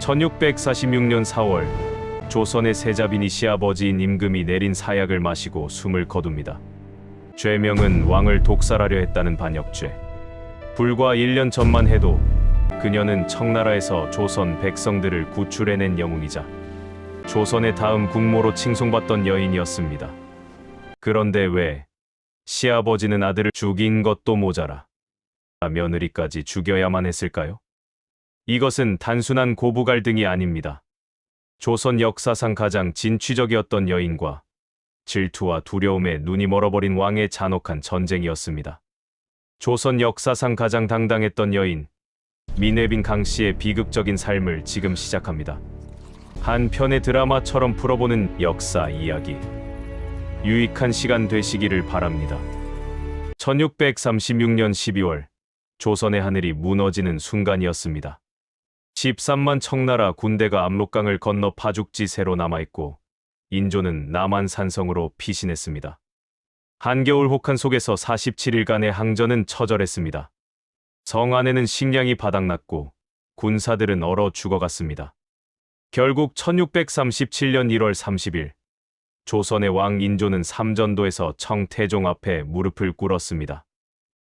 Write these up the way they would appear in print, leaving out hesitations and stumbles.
1646년 4월 조선의 세자빈이 시아버지인 임금이 내린 사약을 마시고 숨을 거둡니다. 죄명은 왕을 독살하려 했다는 반역죄. 불과 1년 전만 해도 그녀는 청나라에서 조선 백성들을 구출해낸 영웅이자 조선의 다음 국모로 칭송받던 여인이었습니다. 그런데 왜 시아버지는 아들을 죽인 것도 모자라 며느리까지 죽여야만 했을까요? 이것은 단순한 고부 갈등이 아닙니다. 조선 역사상 가장 진취적이었던 여인과 질투와 두려움에 눈이 멀어버린 왕의 잔혹한 전쟁이었습니다. 조선 역사상 가장 당당했던 여인 민회빈 강씨의 비극적인 삶을 지금 시작합니다. 한 편의 드라마처럼 풀어보는 역사 이야기. 유익한 시간 되시기를 바랍니다. 1636년 12월 조선의 하늘이 무너지는 순간이었습니다. 13만 청나라 군대가 압록강을 건너 파죽지세로 남아있고 인조는 남한산성으로 피신했습니다. 한겨울 혹한 속에서 47일간의 항전은 처절했습니다. 성 안에는 식량이 바닥났고 군사들은 얼어 죽어갔습니다. 결국 1637년 1월 30일 조선의 왕 인조는 삼전도에서 청태종 앞에 무릎을 꿇었습니다.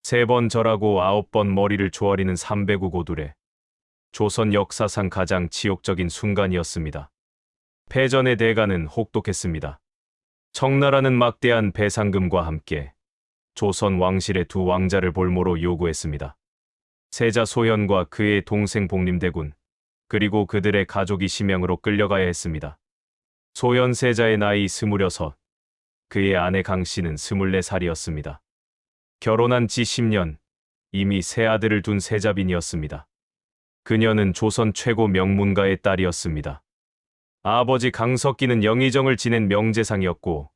3번 절하고 9번 머리를 조아리는 300우 고둘에 조선 역사상 가장 치욕적인 순간이었습니다. 패전의 대가는 혹독했습니다. 청나라는 막대한 배상금과 함께 조선 왕실의 두 왕자를 볼모로 요구했습니다. 세자 소현과 그의 동생 복림대군, 그리고 그들의 가족이 심양으로 끌려가야 했습니다. 소현 세자의 나이 26, 그의 아내 강씨는 24살이었습니다. 결혼한 지 10년, 이미 세 아들을 둔 세자빈이었습니다. 그녀는 조선 최고 명문가의 딸이었습니다. 아버지 강석기는 영의정을 지낸 명재상이었고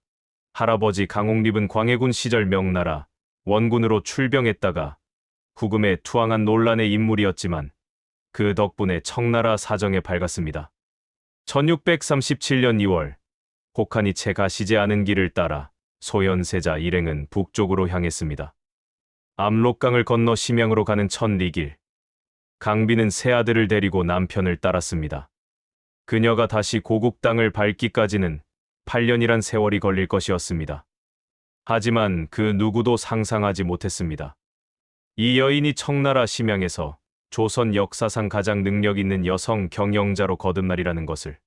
할아버지 강옥립은 광해군 시절 명나라 원군으로 출병했다가 후금에 투항한 논란의 인물이었지만 그 덕분에 청나라 사정에 밝았습니다. 1637년 2월 혹한이 채 가시지 않은 길을 따라 소현세자 일행은 북쪽으로 향했습니다. 압록강을 건너 심양으로 가는 천리길. 강비는 세 아들을 데리고 남편을 따랐습니다. 그녀가 다시 고국 땅을 밟기까지는 8년이란 세월이 걸릴 것이었습니다. 하지만 그 누구도 상상하지 못했습니다. 이 여인이 청나라 심양에서 조선 역사상 가장 능력 있는 여성 경영자로 거듭날이라는 것을,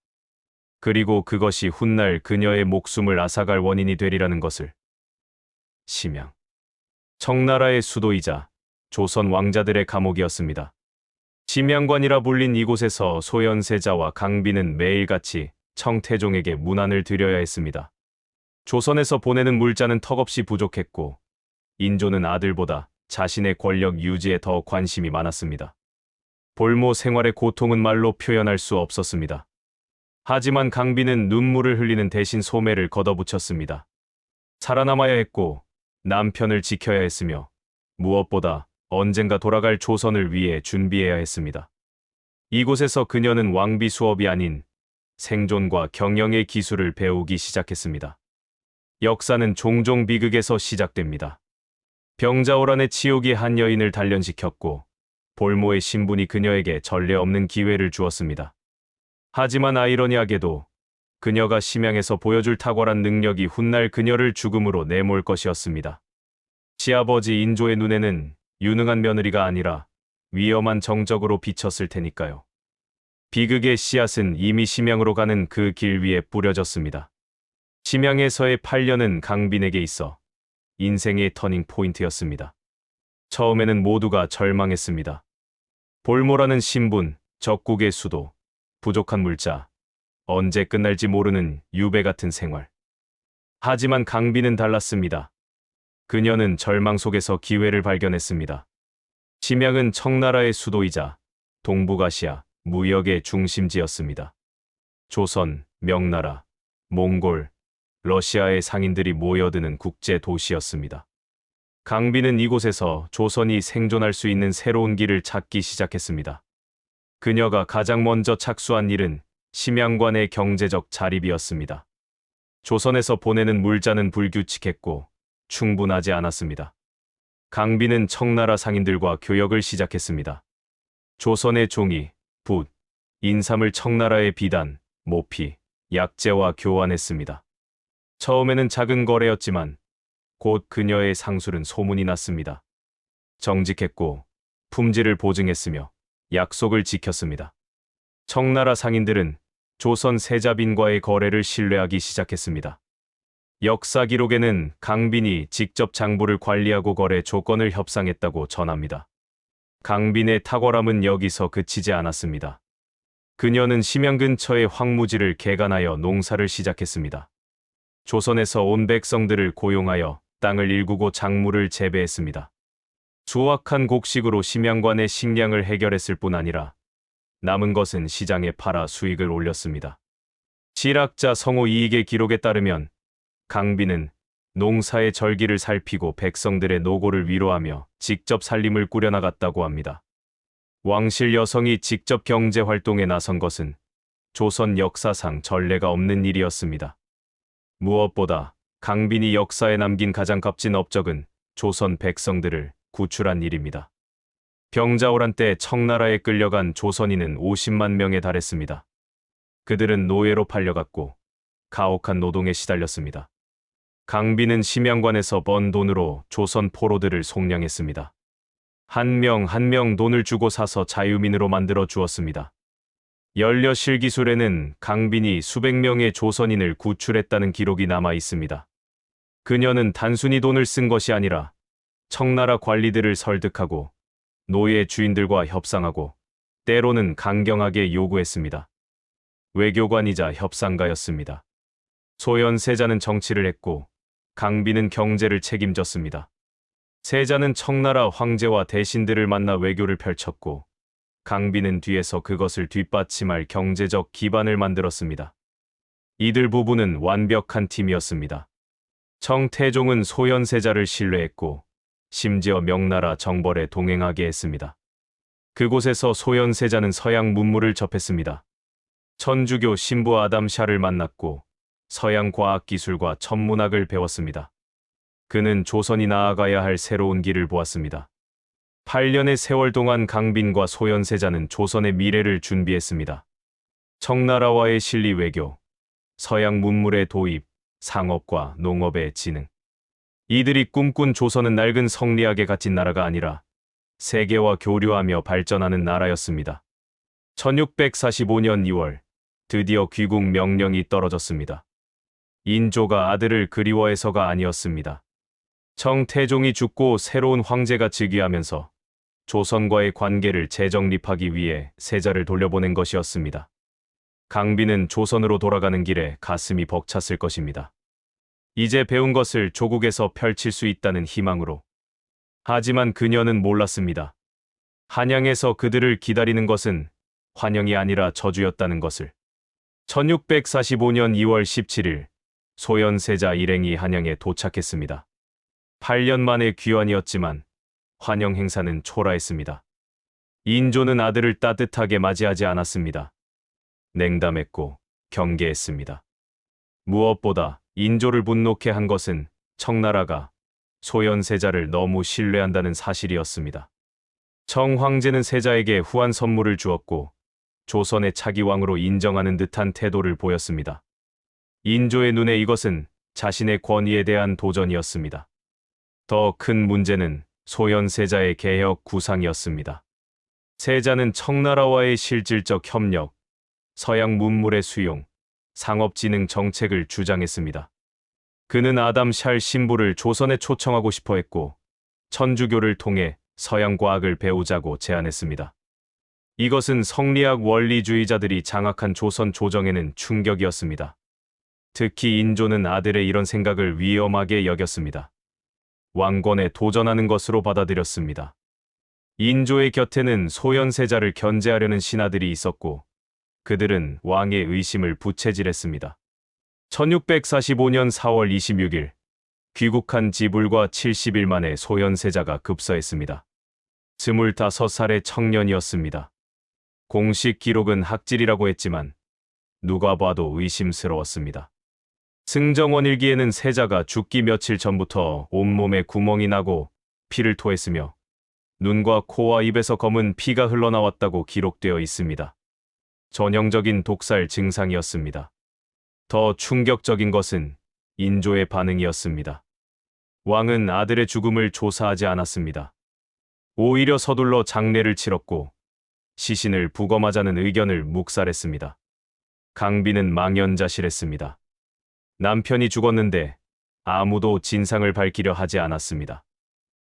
그리고 그것이 훗날 그녀의 목숨을 앗아갈 원인이 되리라는 것을. 심양, 청나라의 수도이자 조선 왕자들의 감옥이었습니다. 심양관이라 불린 이곳에서 소현세자와 강비는 매일같이 청태종에게 문안을 드려야 했습니다. 조선에서 보내는 물자는 턱없이 부족했고 인조는 아들보다 자신의 권력 유지에 더 관심이 많았습니다. 볼모 생활의 고통은 말로 표현할 수 없었습니다. 하지만 강비는 눈물을 흘리는 대신 소매를 걷어붙였습니다. 살아남아야 했고 남편을 지켜야 했으며 무엇보다 언젠가 돌아갈 조선을 위해 준비해야 했습니다. 이곳에서 그녀는 왕비 수업이 아닌 생존과 경영의 기술을 배우기 시작했습니다. 역사는 종종 비극에서 시작됩니다. 병자호란의 치욕이 한 여인을 단련시켰고 볼모의 신분이 그녀에게 전례 없는 기회를 주었습니다. 하지만 아이러니하게도 그녀가 심양에서 보여줄 탁월한 능력이 훗날 그녀를 죽음으로 내몰 것이었습니다. 시아버지 인조의 눈에는 유능한 며느리가 아니라 위험한 정적으로 비쳤을 테니까요. 비극의 씨앗은 이미 심양으로 가는 그 길 위에 뿌려졌습니다. 심양에서의 8년은 강빈에게 있어 인생의 터닝 포인트였습니다. 처음에는 모두가 절망했습니다. 볼모라는 신분, 적국의 수도, 부족한 물자, 언제 끝날지 모르는 유배 같은 생활. 하지만 강빈은 달랐습니다. 그녀는 절망 속에서 기회를 발견했습니다. 심양은 청나라의 수도이자 동북아시아 무역의 중심지였습니다. 조선, 명나라, 몽골, 러시아의 상인들이 모여드는 국제 도시였습니다. 강비는 이곳에서 조선이 생존할 수 있는 새로운 길을 찾기 시작했습니다. 그녀가 가장 먼저 착수한 일은 심양관의 경제적 자립이었습니다. 조선에서 보내는 물자는 불규칙했고 충분하지 않았습니다. 강비는 청나라 상인들과 교역을 시작했습니다. 조선의 종이, 붓, 인삼을 청나라의 비단, 모피, 약재와 교환했습니다. 처음에는 작은 거래였지만 곧 그녀의 상술은 소문이 났습니다. 정직했고 품질을 보증했으며 약속을 지켰습니다. 청나라 상인들은 조선 세자빈과의 거래를 신뢰하기 시작했습니다. 역사 기록에는 강빈이 직접 장부를 관리하고 거래 조건을 협상했다고 전합니다. 강빈의 탁월함은 여기서 그치지 않았습니다. 그녀는 심양 근처의 황무지를 개간하여 농사를 시작했습니다. 조선에서 온 백성들을 고용하여 땅을 일구고 작물을 재배했습니다. 수확한 곡식으로 심양관의 식량을 해결했을 뿐 아니라 남은 것은 시장에 팔아 수익을 올렸습니다. 실학자 성호 이익의 기록에 따르면 강빈은 농사의 절기를 살피고 백성들의 노고를 위로하며 직접 살림을 꾸려나갔다고 합니다. 왕실 여성이 직접 경제 활동에 나선 것은 조선 역사상 전례가 없는 일이었습니다. 무엇보다 강빈이 역사에 남긴 가장 값진 업적은 조선 백성들을 구출한 일입니다. 병자호란 때 청나라에 끌려간 조선인은 50만 명에 달했습니다. 그들은 노예로 팔려갔고 가혹한 노동에 시달렸습니다. 강빈은 심양관에서 번 돈으로 조선 포로들을 속량했습니다. 한 명 한 명 돈을 주고 사서 자유민으로 만들어 주었습니다. 연려실기술에는 강빈이 수백 명의 조선인을 구출했다는 기록이 남아 있습니다. 그녀는 단순히 돈을 쓴 것이 아니라 청나라 관리들을 설득하고 노예 주인들과 협상하고 때로는 강경하게 요구했습니다. 외교관이자 협상가였습니다. 소현세자는 정치를 했고 강빈은 경제를 책임졌습니다. 세자는 청나라 황제와 대신들을 만나 외교를 펼쳤고 강빈은 뒤에서 그것을 뒷받침할 경제적 기반을 만들었습니다. 이들 부부는 완벽한 팀이었습니다. 청태종은 소현세자를 신뢰했고 심지어 명나라 정벌에 동행하게 했습니다. 그곳에서 소현세자는 서양 문물을 접했습니다. 천주교 신부 아담샤를 만났고 서양 과학기술과 천문학을 배웠습니다. 그는 조선이 나아가야 할 새로운 길을 보았습니다. 8년의 세월 동안 강빈과 소현세자는 조선의 미래를 준비했습니다. 청나라와의 실리 외교, 서양 문물의 도입, 상업과 농업의 진흥. 이들이 꿈꾼 조선은 낡은 성리학에 갇힌 나라가 아니라 세계와 교류하며 발전하는 나라였습니다. 1645년 2월, 드디어 귀국 명령이 떨어졌습니다. 인조가 아들을 그리워해서가 아니었습니다. 청태종이 죽고 새로운 황제가 즉위하면서 조선과의 관계를 재정립하기 위해 세자를 돌려보낸 것이었습니다. 강빈은 조선으로 돌아가는 길에 가슴이 벅찼을 것입니다. 이제 배운 것을 조국에서 펼칠 수 있다는 희망으로. 하지만 그녀는 몰랐습니다. 한양에서 그들을 기다리는 것은 환영이 아니라 저주였다는 것을. 1645년 2월 17일, 소현세자 일행이 한양에 도착했습니다. 8년 만의 귀환이었지만 환영 행사는 초라했습니다. 인조는 아들을 따뜻하게 맞이하지 않았습니다. 냉담했고 경계했습니다. 무엇보다 인조를 분노케 한 것은 청나라가 소현세자를 너무 신뢰한다는 사실이었습니다. 청황제는 세자에게 후한 선물을 주었고 조선의 차기 왕으로 인정하는 듯한 태도를 보였습니다. 인조의 눈에 이것은 자신의 권위에 대한 도전이었습니다. 더 큰 문제는 소현세자의 개혁 구상이었습니다. 세자는 청나라와의 실질적 협력, 서양 문물의 수용, 상업진흥 정책을 주장했습니다. 그는 아담 샬 신부를 조선에 초청하고 싶어 했고 천주교를 통해 서양 과학을 배우자고 제안했습니다. 이것은 성리학 원리주의자들이 장악한 조선 조정에는 충격이었습니다. 특히 인조는 아들의 이런 생각을 위험하게 여겼습니다. 왕권에 도전하는 것으로 받아들였습니다. 인조의 곁에는 소현세자를 견제하려는 신하들이 있었고 그들은 왕의 의심을 부채질했습니다. 1645년 4월 26일, 귀국한 지불과 70일 만에 소현세자가 급서했습니다. 25살의 청년이었습니다. 공식 기록은 학질이라고 했지만 누가 봐도 의심스러웠습니다. 승정원 일기에는 세자가 죽기 며칠 전부터 온몸에 구멍이 나고 피를 토했으며 눈과 코와 입에서 검은 피가 흘러나왔다고 기록되어 있습니다. 전형적인 독살 증상이었습니다. 더 충격적인 것은 인조의 반응이었습니다. 왕은 아들의 죽음을 조사하지 않았습니다. 오히려 서둘러 장례를 치렀고 시신을 부검하자는 의견을 묵살했습니다. 강빈은 망연자실했습니다. 남편이 죽었는데 아무도 진상을 밝히려 하지 않았습니다.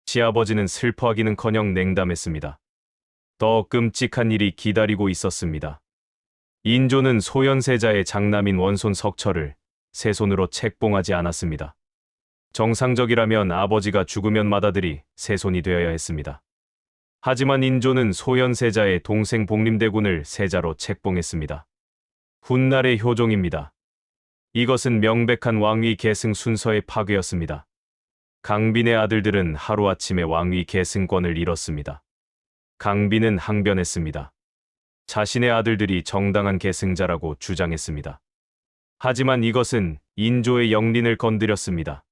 시아버지는 슬퍼하기는커녕 냉담했습니다. 더 끔찍한 일이 기다리고 있었습니다. 인조는 소현세자의 장남인 원손 석철을 세 손으로 책봉하지 않았습니다. 정상적이라면 아버지가 죽으면 맏아들이 세 손이 되어야 했습니다. 하지만 인조는 소현세자의 동생 복림대군을 세자로 책봉했습니다. 훗날의 효종입니다. 이것은 명백한 왕위 계승 순서의 파괴였습니다. 강빈의 아들들은 하루아침에 왕위 계승권을 잃었습니다. 강빈은 항변했습니다. 자신의 아들들이 정당한 계승자라고 주장했습니다. 하지만 이것은 인조의 영린을 건드렸습니다.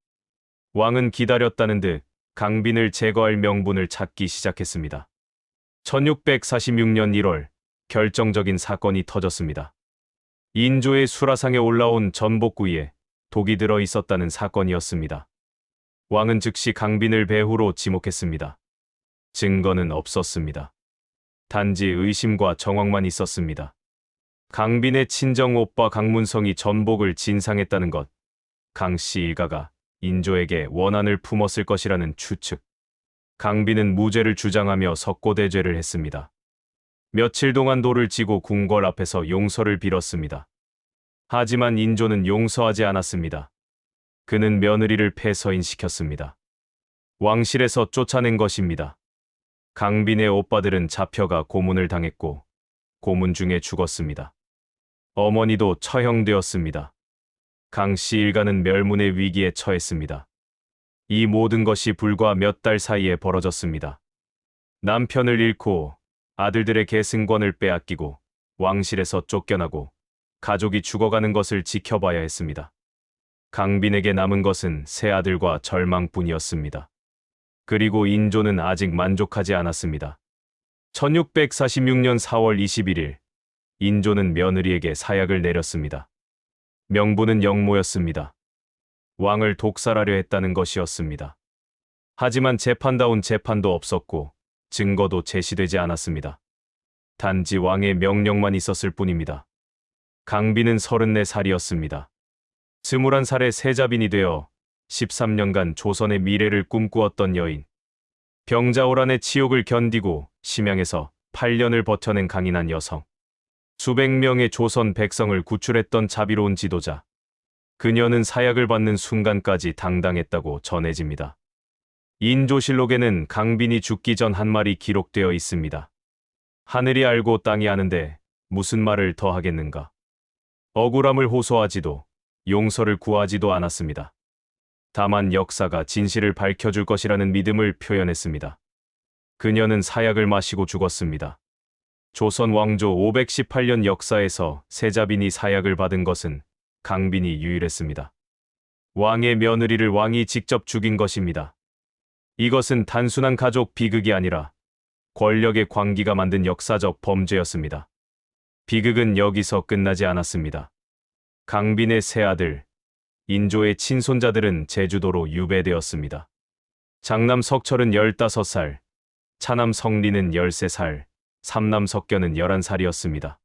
왕은 기다렸다는 듯 강빈을 제거할 명분을 찾기 시작했습니다. 1646년 1월 결정적인 사건이 터졌습니다. 인조의 수라상에 올라온 전복구이에 독이 들어 있었다는 사건이었습니다. 왕은 즉시 강빈을 배후로 지목했습니다. 증거는 없었습니다. 단지 의심과 정황만 있었습니다. 강빈의 친정 오빠 강문성이 전복을 진상했다는 것, 강씨 일가가 인조에게 원한을 품었을 것이라는 추측. 강빈은 무죄를 주장하며 석고대죄를 했습니다. 며칠 동안 돌을 지고 궁궐 앞에서 용서를 빌었습니다. 하지만 인조는 용서하지 않았습니다. 그는 며느리를 폐서인시켰습니다. 왕실에서 쫓아낸 것입니다. 강빈의 오빠들은 잡혀가 고문을 당했고 고문 중에 죽었습니다. 어머니도 처형되었습니다. 강씨 일가는 멸문의 위기에 처했습니다. 이 모든 것이 불과 몇 달 사이에 벌어졌습니다. 남편을 잃고 아들들의 계승권을 빼앗기고 왕실에서 쫓겨나고 가족이 죽어가는 것을 지켜봐야 했습니다. 강빈에게 남은 것은 세 아들과 절망뿐이었습니다. 그리고 인조는 아직 만족하지 않았습니다. 1646년 4월 21일, 인조는 며느리에게 사약을 내렸습니다. 명분은 영모였습니다. 왕을 독살하려 했다는 것이었습니다. 하지만 재판다운 재판도 없었고 증거도 제시되지 않았습니다. 단지 왕의 명령만 있었을 뿐입니다. 강빈은 34살이었습니다. 21살의 세자빈이 되어 13년간 조선의 미래를 꿈꾸었던 여인. 병자호란의 치욕을 견디고 심양에서 8년을 버텨낸 강인한 여성. 수백 명의 조선 백성을 구출했던 자비로운 지도자. 그녀는 사약을 받는 순간까지 당당했다고 전해집니다. 인조실록에는 강빈이 죽기 전 한 말이 기록되어 있습니다. 하늘이 알고 땅이 아는데 무슨 말을 더 하겠는가. 억울함을 호소하지도 용서를 구하지도 않았습니다. 다만 역사가 진실을 밝혀줄 것이라는 믿음을 표현했습니다. 그녀는 사약을 마시고 죽었습니다. 조선 왕조 518년 역사에서 세자빈이 사약을 받은 것은 강빈이 유일했습니다. 왕의 며느리를 왕이 직접 죽인 것입니다. 이것은 단순한 가족 비극이 아니라 권력의 광기가 만든 역사적 범죄였습니다. 비극은 여기서 끝나지 않았습니다. 강빈의 세 아들, 인조의 친손자들은 제주도로 유배되었습니다. 장남 석철은 15살, 차남 성리는 13살, 삼남 석견은 11살이었습니다.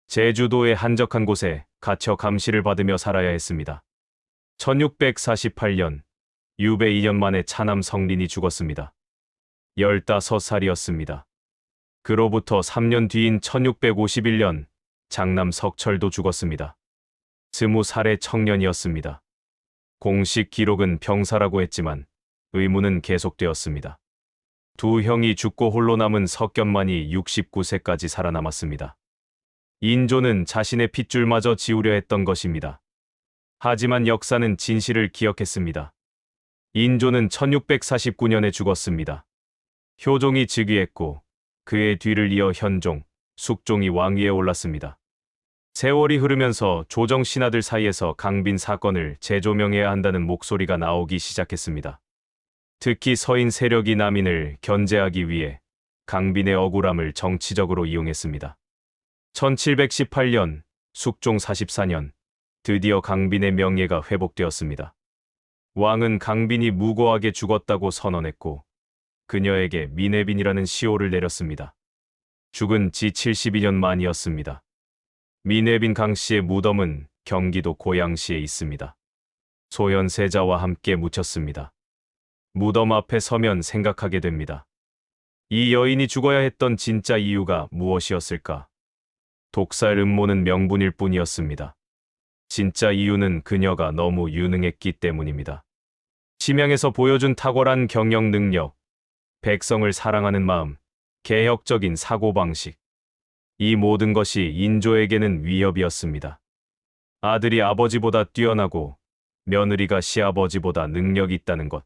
제주도의 한적한 곳에 갇혀 감시를 받으며 살아야 했습니다. 1648년, 유배 2년 만에 차남 성린이 죽었습니다. 15살이었습니다. 그로부터 3년 뒤인 1651년, 장남 석철도 죽었습니다. 20살의 청년이었습니다. 공식 기록은 병사라고 했지만 의문은 계속되었습니다. 두 형이 죽고 홀로 남은 석견만이 69세까지 살아남았습니다. 인조는 자신의 핏줄마저 지우려 했던 것입니다. 하지만 역사는 진실을 기억했습니다. 인조는 1649년에 죽었습니다. 효종이 즉위했고 그의 뒤를 이어 현종, 숙종이 왕위에 올랐습니다. 세월이 흐르면서 조정 신하들 사이에서 강빈 사건을 재조명해야 한다는 목소리가 나오기 시작했습니다. 특히 서인 세력이 남인을 견제하기 위해 강빈의 억울함을 정치적으로 이용했습니다. 1718년, 숙종 44년, 드디어 강빈의 명예가 회복되었습니다. 왕은 강빈이 무고하게 죽었다고 선언했고, 그녀에게 미네빈이라는 시호를 내렸습니다. 죽은 지 72년 만이었습니다. 미네빈 강씨의 무덤은 경기도 고양시에 있습니다. 소현세자와 함께 묻혔습니다. 무덤 앞에 서면 생각하게 됩니다. 이 여인이 죽어야 했던 진짜 이유가 무엇이었을까? 독살 음모는 명분일 뿐이었습니다. 진짜 이유는 그녀가 너무 유능했기 때문입니다. 심양에서 보여준 탁월한 경영 능력, 백성을 사랑하는 마음, 개혁적인 사고방식. 이 모든 것이 인조에게는 위협이었습니다. 아들이 아버지보다 뛰어나고 며느리가 시아버지보다 능력이 있다는 것.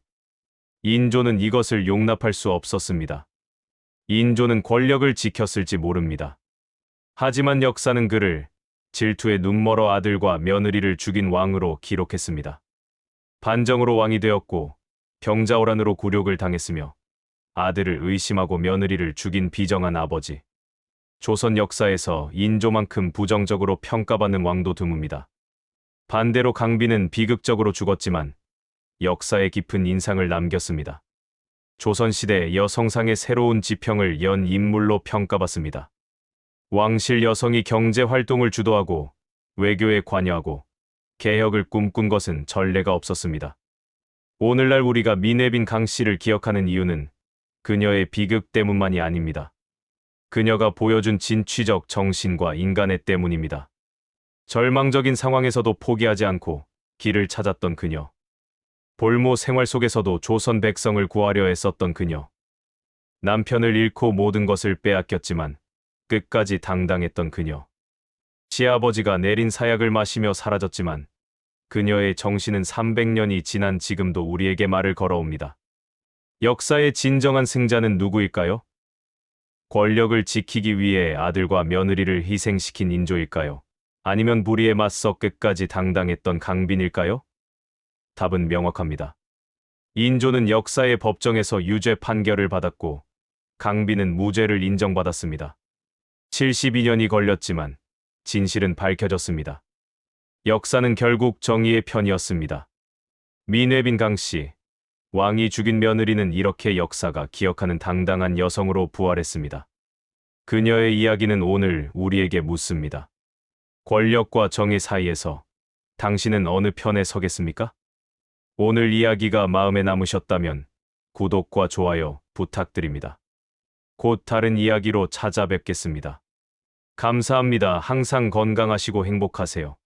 인조는 이것을 용납할 수 없었습니다. 인조는 권력을 지켰을지 모릅니다. 하지만 역사는 그를 질투에 눈멀어 아들과 며느리를 죽인 왕으로 기록했습니다. 반정으로 왕이 되었고 병자호란으로 굴욕을 당했으며 아들을 의심하고 며느리를 죽인 비정한 아버지. 조선 역사에서 인조만큼 부정적으로 평가받는 왕도 드뭅니다. 반대로 강빈은 비극적으로 죽었지만 역사에 깊은 인상을 남겼습니다. 조선시대 여성상의 새로운 지평을 연 인물로 평가받습니다. 왕실 여성이 경제 활동을 주도하고 외교에 관여하고 개혁을 꿈꾼 것은 전례가 없었습니다. 오늘날 우리가 미네빈 강씨를 기억하는 이유는 그녀의 비극 때문만이 아닙니다. 그녀가 보여준 진취적 정신과 인간애 때문입니다. 절망적인 상황에서도 포기하지 않고 길을 찾았던 그녀. 볼모 생활 속에서도 조선 백성을 구하려 애썼던 그녀. 남편을 잃고 모든 것을 빼앗겼지만 끝까지 당당했던 그녀. 시아버지가 내린 사약을 마시며 사라졌지만 그녀의 정신은 300년이 지난 지금도 우리에게 말을 걸어옵니다. 역사의 진정한 승자는 누구일까요? 권력을 지키기 위해 아들과 며느리를 희생시킨 인조일까요? 아니면 불의에 맞서 끝까지 당당했던 강빈일까요? 답은 명확합니다. 인조는 역사의 법정에서 유죄 판결을 받았고 강빈은 무죄를 인정받았습니다. 72년이 걸렸지만 진실은 밝혀졌습니다. 역사는 결국 정의의 편이었습니다. 미네빈 강씨, 왕이 죽인 며느리는 이렇게 역사가 기억하는 당당한 여성으로 부활했습니다. 그녀의 이야기는 오늘 우리에게 묻습니다. 권력과 정의 사이에서 당신은 어느 편에 서겠습니까? 오늘 이야기가 마음에 남으셨다면 구독과 좋아요 부탁드립니다. 곧 다른 이야기로 찾아뵙겠습니다. 감사합니다. 항상 건강하시고 행복하세요.